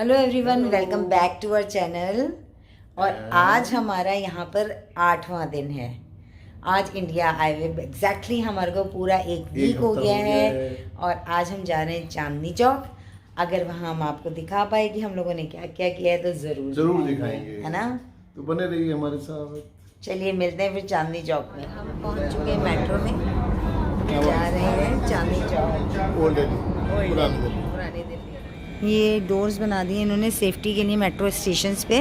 Hello everyone, welcome back to our channel. और आज हमारा यहाँ पर 8वां दिन है। आज इंडिया आए हुए एग्जैक्टली हमारे को पूरा एक वीक हो गया है। और आज हम जा रहे हैं चांदनी चौक। अगर वहाँ हम आपको दिखा पाए कि हम लोगों ने क्या क्या किया है तो ज़रूर दिखाएंगे, है ना? तो बने रहिए हमारे साथ। चलिए मिलते हैं फिर चांदनी चौक में। हम पहुँच चुके हैं मेट्रो में, जा रहे हैं चांदनी चौक, ओल्ड दिल्ली, पुरानी दिल्ली। ये डोर्स बना दिए इन्होंने सेफ्टी के लिए मेट्रो स्टेशंस पे।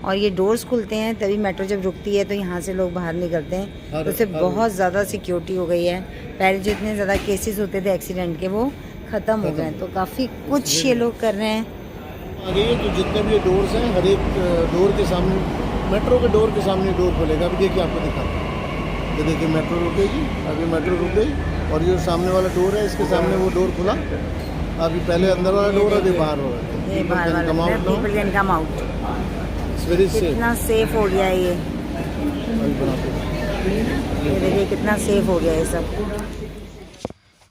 और ये डोर्स खुलते हैं तभी मेट्रो जब रुकती है तो यहाँ से लोग बाहर निकलते हैं। तो उससे बहुत ज़्यादा सिक्योरिटी हो गई है। पहले जो इतने ज़्यादा केसेस होते थे एक्सीडेंट के, वो ख़त्म हो गए। तो काफ़ी कुछ ये लोग कर रहे हैं। आगे तो जितने भी ये डोर्स हैं, हर एक डोर के सामने, मेट्रो के डोर के सामने डोर खुलेगा। अभी देखिए, आपको दिखाता हूँ। ये देखिए, मेट्रो रुकेगी, अभी मेट्रो रुक गई और ये सामने वाला डोर है, इसके सामने वो डोर खुला। अभी पहले अंदर वाला डोर, अभी बाहर हो रहा है। ये बाहर वाला पीपल कैन कम आउट। कितना सेफ हो गया है ये देखिए कितना सेफ हो गया है सब।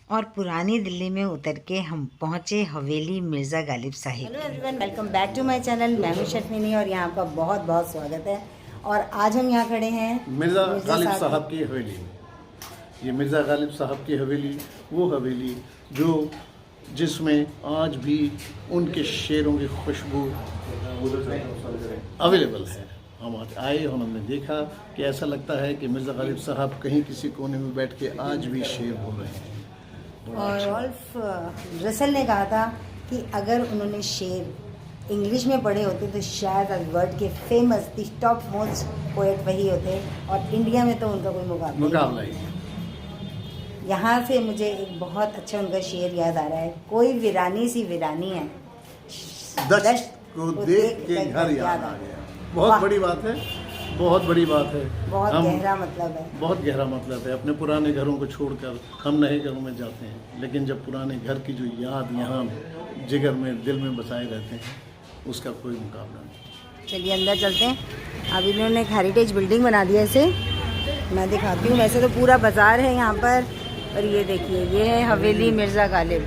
और पुरानी दिल्ली में उतर के हम पहुंचे Haveli Mirza Ghalib Sahib. Hello everyone, welcome back to my channel. मैं हूं शर्मिनी और यहाँ आपका बहुत बहुत स्वागत है। और आज हम यहाँ खड़े हैं मिर्ज़ा गालिब साहब की हवेली में। ये मिर्ज़ा गालिब साहब की हवेली, वो हवेली जिसमें आज भी उनके शेरों की खुशबू अवेलेबल है। हम आज आए और हमने देखा कि ऐसा लगता है कि मिर्ज़ा गालिब साहब कहीं किसी कोने में बैठ के आज भी शेर बोल रहे हैं। और रॉल्फ रसेल ने कहा था कि अगर उन्होंने शेर इंग्लिश में पढ़े होते तो शायद आज वर्ल्ड के फेमस टॉप मोस्ट पोएट वही होते। और इंडिया में तो उनका कोई मुकाबला ही नहीं। यहाँ से मुझे एक बहुत अच्छा उनका शेर याद आ रहा है। कोई वीरानी सी वीरानी है, दश्त को देख के घर याद आ गया। बहुत बड़ी बात है, बहुत बड़ी बात है। बहुत गहरा मतलब है, बहुत गहरा मतलब है। अपने पुराने घरों को छोड़कर हम नए घरों में जाते हैं, लेकिन जब पुराने घर की जो याद यहाँ जिगर में, दिल में बसाए रहते हैं, उसका कोई मुकाबला नहीं। चलिए अंदर चलते हैं। अब इन्होंने एक हेरिटेज बिल्डिंग बना दिया इसे, मैं दिखाती हूँ। वैसे तो पूरा बाजार है यहाँ पर ये देखिए, ये है हवेली मिर्ज़ा गालिब।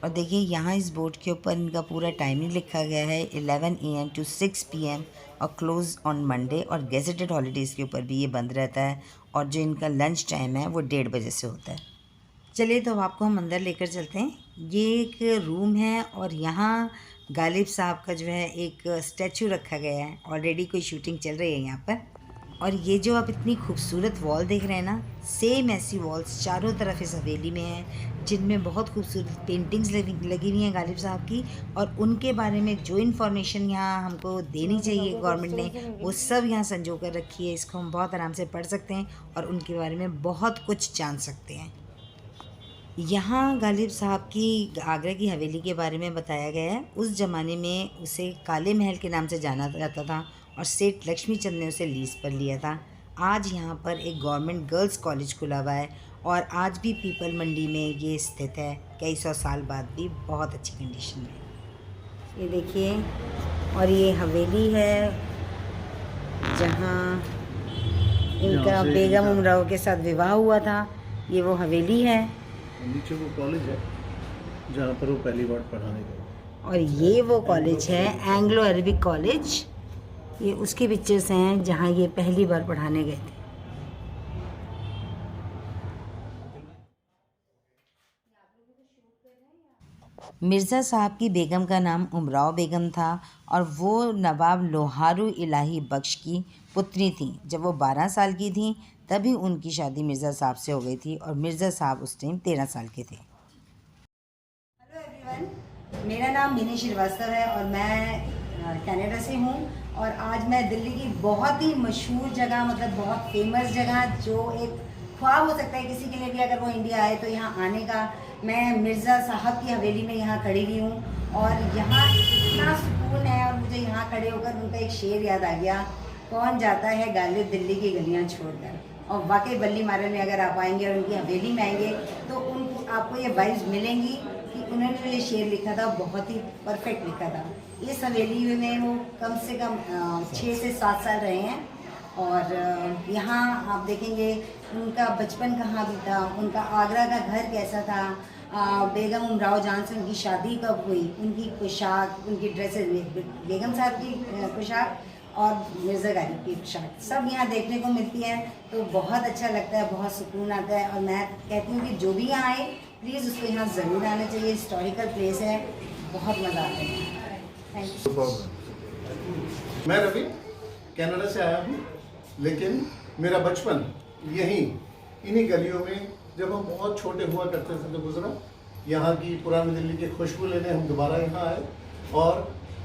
और देखिए यहाँ इस बोर्ड के ऊपर इनका पूरा टाइमिंग लिखा गया है, 11 AM to 6 PM और क्लोज ऑन मंडे। और गेजेटेड हॉलीडेज़ के ऊपर भी ये बंद रहता है। और जो इनका लंच टाइम है वो 1:30 बजे से होता है। चलिए तो आपको हम अंदर लेकर चलते हैं। ये एक रूम है और यहाँ गालिब साहब का जो है एक स्टैचू रखा गया है। ऑलरेडी कोई शूटिंग चल रही है यहाँ पर। और ये जो आप इतनी खूबसूरत वॉल देख रहे हैं ना, सेम ऐसी वॉल्स चारों तरफ इस हवेली में हैं, जिनमें बहुत खूबसूरत पेंटिंग्स लगी हुई हैं गालिब साहब की। और उनके बारे में जो इन्फॉर्मेशन यहाँ हमको देनी चाहिए गवर्नमेंट ने, वो सब यहाँ संजो कर रखी है। इसको हम बहुत आराम से पढ़ सकते हैं और उनके बारे में बहुत कुछ जान सकते हैं। यहाँ गालिब साहब की आगरा की हवेली के बारे में बताया गया है। उस ज़माने में उसे काले महल के नाम से जाना जाता था और सेठ लक्ष्मीचंद ने उसे लीज पर लिया था। आज यहाँ पर एक गवर्नमेंट गर्ल्स कॉलेज खुला हुआ है और आज भी पीपल मंडी में ये स्थित है। कई सौ साल बाद भी बहुत अच्छी कंडीशन में। ये देखिए, और ये हवेली है जहाँ इनका बेगम उमराव के साथ विवाह हुआ था। ये वो हवेली है। नीचे वो कॉलेज है जहाँ पर वो पहली बार पढ़ाने गए। और ये वो कॉलेज है एंग्लो अरबिक कॉलेज। ये उसके पिक्चर्स हैं जहाँ ये पहली बार पढ़ाने गए थे। मिर्ज़ा साहब की बेगम का नाम उमराव बेगम था और वो नवाब लोहारू इलाही बख्श की पुत्री थी। जब वो 12 साल की थी तभी उनकी शादी मिर्ज़ा साहब से हो गई थी और मिर्ज़ा साहब उस टाइम 13 साल के थे। हेलो एवरीवन, मेरा नाम मिनी श्रीवास्तव है और मैं कनाडा से हूँ। और आज मैं दिल्ली की बहुत ही मशहूर जगह, मतलब बहुत फेमस जगह, जो एक ख्वाब हो सकता है किसी के लिए भी अगर वो इंडिया आए तो यहाँ आने का, मैं मिर्ज़ा साहब की हवेली में यहाँ खड़ी हुई हूँ। और यहाँ इतना सुकून है और मुझे यहाँ खड़े होकर उनका एक शेर याद आ गया, कौन जाता है गालिब दिल्ली की गलियाँ छोड़कर। और वाकई बल्ली मारन में अगर आप आएंगे और उनकी हवेली में आएंगे तो उनको आपको ये वाइब्स मिलेंगी कि उन्होंने जो ये शेर लिखा था बहुत ही परफेक्ट लिखा था। इस हवेली में वो कम से कम 6 से 7 साल रहे हैं और यहाँ आप देखेंगे उनका बचपन कहाँ बीता, उनका आगरा का घर कैसा था, बेगम उमराव जान से उनकी शादी कब हुई, उनकी पोशाक, उनकी ड्रेसेस, बेगम साहब की पोशाक और मिर्ज़ा गालिब की पोशाक सब यहाँ देखने को मिलती है। तो बहुत अच्छा लगता है, बहुत सुकून आता है और मैं कहती हूँ कि जो भी यहाँ आए प्लीज़ उसको यहाँ ज़रूर आना चाहिए। हिस्टोरिकल प्लेस है, बहुत मज़ा आता है। Thank you. मैं रवि कनाडा से आया हूँ, लेकिन मेरा बचपन यहीं इन्हीं गलियों में जब हम बहुत छोटे हुआ करते थे तो गुजरा। यहाँ की पुरानी दिल्ली की खुशबू लेने हम दोबारा यहाँ आए और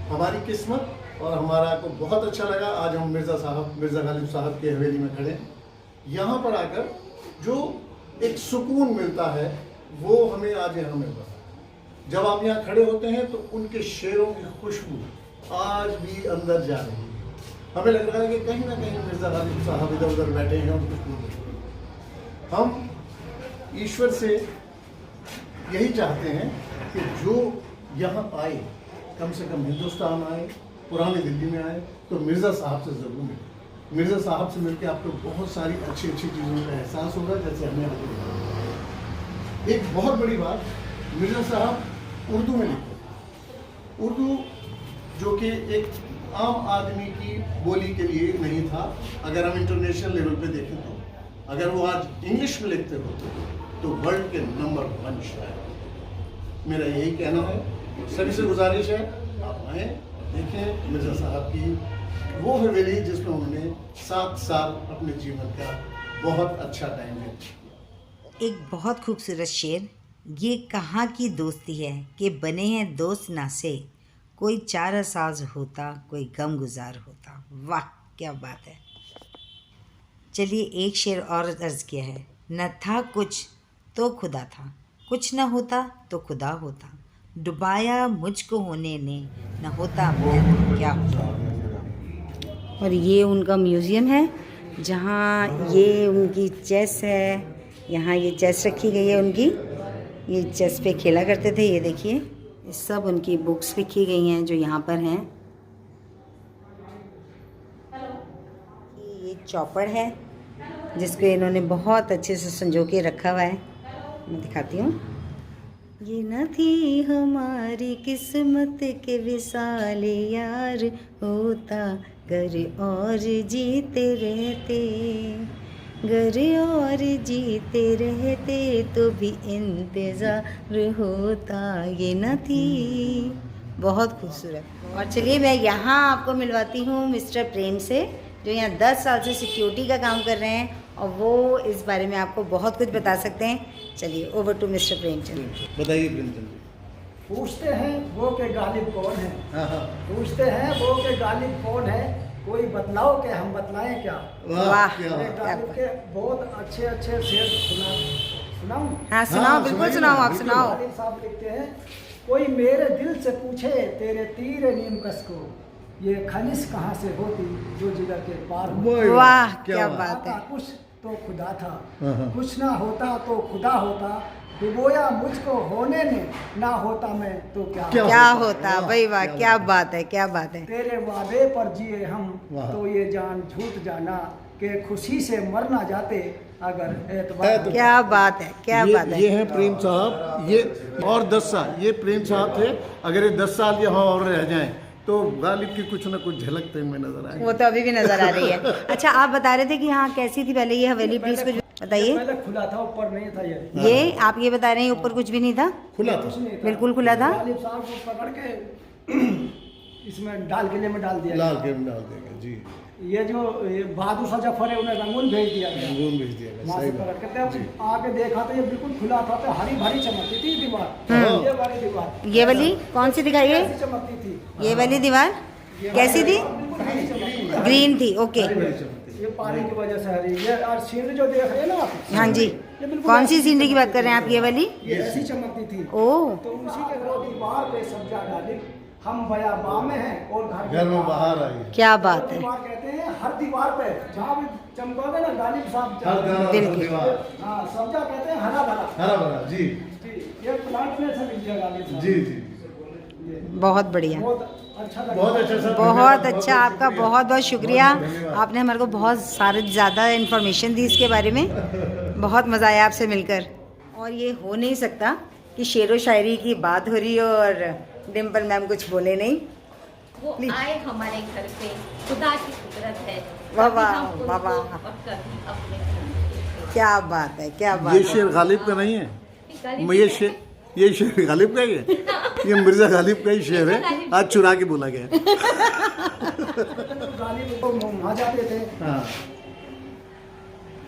हमारी किस्मत और हमारा को बहुत अच्छा लगा। आज हम मिर्ज़ा गालिब साहब की हवेली में खड़े हैं। यहाँ पर आकर जो एक सुकून मिलता है वो हमें आज यहाँ मिल रहा है। जब आप यहाँ खड़े होते हैं तो उनके शेरों की खुशबू आज भी अंदर जा रही है। हमें लग रहा है कि कहीं ना कहीं मिर्ज़ा गालिब साहब इधर उधर बैठे हैं और खुशबू ले रहे हैं। हम ईश्वर से यही चाहते हैं कि जो यहाँ आए, कम से कम हिंदुस्तान आए, पुरानी दिल्ली में आए तो मिर्ज़ा साहब से ज़रूर मिले। मिर्ज़ा साहब से मिलकर आपको बहुत सारी अच्छी अच्छी चीज़ों का एहसास होगा, जैसे हमें आपको। एक बहुत बड़ी बात, मिर्ज़ा साहब उर्दू में लिखते। उर्दू जो कि एक आम आदमी की बोली के लिए नहीं था। अगर हम इंटरनेशनल लेवल पे देखें तो अगर वो आज इंग्लिश में लिखते होते तो वर्ल्ड के नंबर 1 शायर। मेरा यही कहना है, सभी से गुजारिश है आप आएँ, देखें मिर्ज़ा साहब की वो हवेली जिसमें उन्होंने 7 साल अपने जीवन का बहुत अच्छा टाइम दिया। एक बहुत खूबसूरत शेर, ये कहाँ की दोस्ती है कि बने हैं दोस्त ना से, कोई चार असाज होता कोई गम गुजार होता। वाह क्या बात है। चलिए एक शेर और अर्ज़ किया है, न था कुछ तो खुदा था, कुछ न होता तो खुदा होता, डुबाया मुझको होने ने, न होता मैं क्या होता। और ये उनका म्यूज़ियम है जहाँ ये उनकी चेस है, यहाँ ये चेस रखी गई है उनकी, ये चेस पे खेला करते थे। ये देखिए सब उनकी बुक्स लिखी गई हैं जो यहाँ पर हैं। ये चौपड़ है जिसको इन्होंने बहुत अच्छे से संजो के रखा हुआ है, मैं दिखाती हूँ। ये न थी हमारी किस्मत के विसाल यार होता, घर और जीते रहते, घर और जीते रहते तो भी इंतज़ार होता। ये न थी। बहुत खूबसूरत। और चलिए मैं यहाँ आपको मिलवाती हूँ मिस्टर प्रेम से, जो यहाँ 10 साल से सिक्योरिटी का काम कर रहे हैं और वो इस बारे में आपको बहुत कुछ बता सकते हैं। चलिए ओवर टू मिस्टर प्रेमचंद। बताइए प्रेमचंद जी। पूछते हैं वो के गालिब कौन है, हाँ हाँ, पूछते हैं वो के गालिब कौन है, कोई बतलाओ के हम बतलाएं क्या। वाह क्या मेरे बात। गालिब के बहुत अच्छे अच्छे शेर सुनाऊं। हाँ सुनाओ, हाँ, बिल्कुल सुनाइए सुनाओ, ना, आप बिल्कुल। सुनाओ। गालिब साहब लिखते हैं, कोई मेरे दिल से पूछे तेरे तीर नीम कस को, ये खलिश कहाँ से होती जो जिगर के पार होती। वाह क्या बात है। कुछ तो खुदा था, हाँ, हाँ। कुछ ना होता तो खुदा होता, डुबोया मुझको होने ने, ना होता मैं तो क्या क्या होता। वाह, भाई वाह क्या क्या बात है, क्या बात है। तेरे वादे पर जिए हम वाह। तो ये जान झूठ जाना कि खुशी से मर ना जाते अगर एतबार। क्या बात है, क्या बात ये है। हैं प्रेम साहब। ये और 10 साल ये प्रेम साहब थे। अगर ये 10 साल यहाँ और रह जाएं तो गालिब की कुछ ना कुछ झलक तो इनमें नजर आएगी। वो तो अभी भी नजर आ रही है। अच्छा आप बता रहे थे कि यहाँ कैसी थी पहले ये हवेली, प्लीज कुछ बताइए। पहले खुला था, ऊपर नहीं था ये आप ये बता रहे हैं ऊपर कुछ भी नहीं था? खुला कुछ था। नहीं था। बिल्कुल खुला था। गालिब साहब को पकड़ के इसमें डाल किले में डाल दिया लाल गया। के में डाल देंगे जी। ये जो बहादुर शाह जफर है उन्हें रंगून भेज दिया गया, रंगून भेज दिया गया, वहाँ सही से बात। पकड़ के तब आके देखा तो ये बिल्कुल खुला था, तो हरी भरी चमकती थी दीवार। ये वाली दीवार, ये वाली कौन सी दिखाइए? ऐसी चमकती थी। ये वाली दीवार कैसी थी? बिल्कुल हरी चमकती थी। ग्रीन थी। ओके ये पानी की वजह से हरी। ये और सीनरी जो देख रहे हैं ना आप, हाँ जी। ये बिल्कुल कौन सी सीनरी की बात कर रहे हैं आप? ये वाली? ये ऐसी चमकती थी। ओह तो उसी के वो दीवार पे सब्जा गालिब, हम बयाबा में हैं और घर में बाहर आई है। क्या बात है। दीवार कहते हैं हर दीवार पे जहाँ भी चमकोगे ना गालिब साहब हर जहाँ- दीवार बिल्कुल। दीवार हाँ सब्जा कहते हैं हरा भरा। हरा भरा जी। ये प्लांट में से लिख दिया गालिब साहब। जी जी बहुत बढ़िया, बहुत अच्छा लगा। बहुत अच्छा सर, बहुत अच्छा, आपका बहुत बहुत शुक्रिया। आपने हमारे को बहुत सारे ज़्यादा इन्फॉर्मेशन दी इसके बारे में, बहुत मज़ा आया आपसे मिलकर। और ये हो नहीं सकता कि शेरो शायरी की बात हो रही हो और डिम्पल मैम कुछ बोले नहीं। वो आए हमारे घर पे, खुदा की कुदरत है। वाह कभी वाह, हम उनको वाह वाह। और कभी अपने घर। क्या बात है, क्या बात ये है। शेर गालिब का नहीं है, गालिब ये शेर गालिब का ही है, ये मिर्जा गालिब का ही शेर है, आज चुरा के बोला गया। गालिब को वहाँ जाते थे, हाँ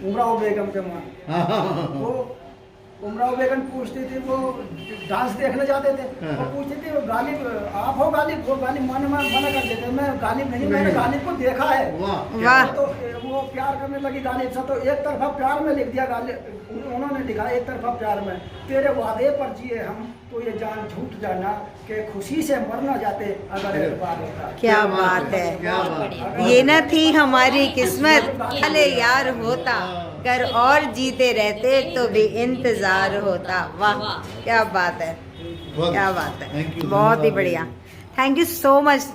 उमराव बेगम के वहाँ। वो उमराव बेगम पूछती थी, वो डांस देखने जाते थे, वो पूछती थी, वो गालिब आप हो गालिब? वो गालिब मना कर देते, मैं गालिब नहीं, मैंने गालिब को देखा है। वाह। तो वो प्यार करने लगी गालिब से, तो एक तरफा प्यार में लिख दिया गालिब, उन्होंने लिखा एक तरफा प्यार में, तेरे वादे पर जिए हम तो ये जान झूठ जाना कि खुशी से मर ना जाते अगर एतबार होता। क्या बात है, क्या बात है। ये न थी हमारी किस्मत, भले यार होता, कर और जीते रहते तो भी इंतजार होता। वाह, क्या बात है, क्या बात है, Thank you, बहुत ही धन्यवाद। बढ़िया। थैंक यू सो मच,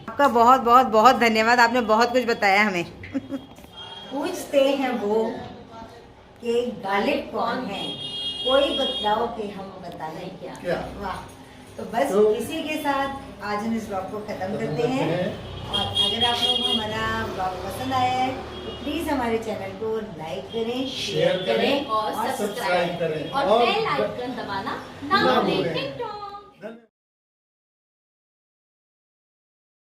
आपका बहुत बहुत बहुत धन्यवाद, आपने बहुत कुछ बताया हमें। पूछते हैं वो कि गालिब कौन है, कोई बतलाओ कि हम बताएं क्या। वाह, तो बस इसी के साथ आज हम इस ब्लॉग को ख़त्म करते हैं। और अगर आप लोगों को हमारा ब्लॉग पसंद आया है तो प्लीज़ हमारे चैनल को लाइक करें, शेयर करें और सब्सक्राइब करें और बेल आइकन दबाना ना भूलें।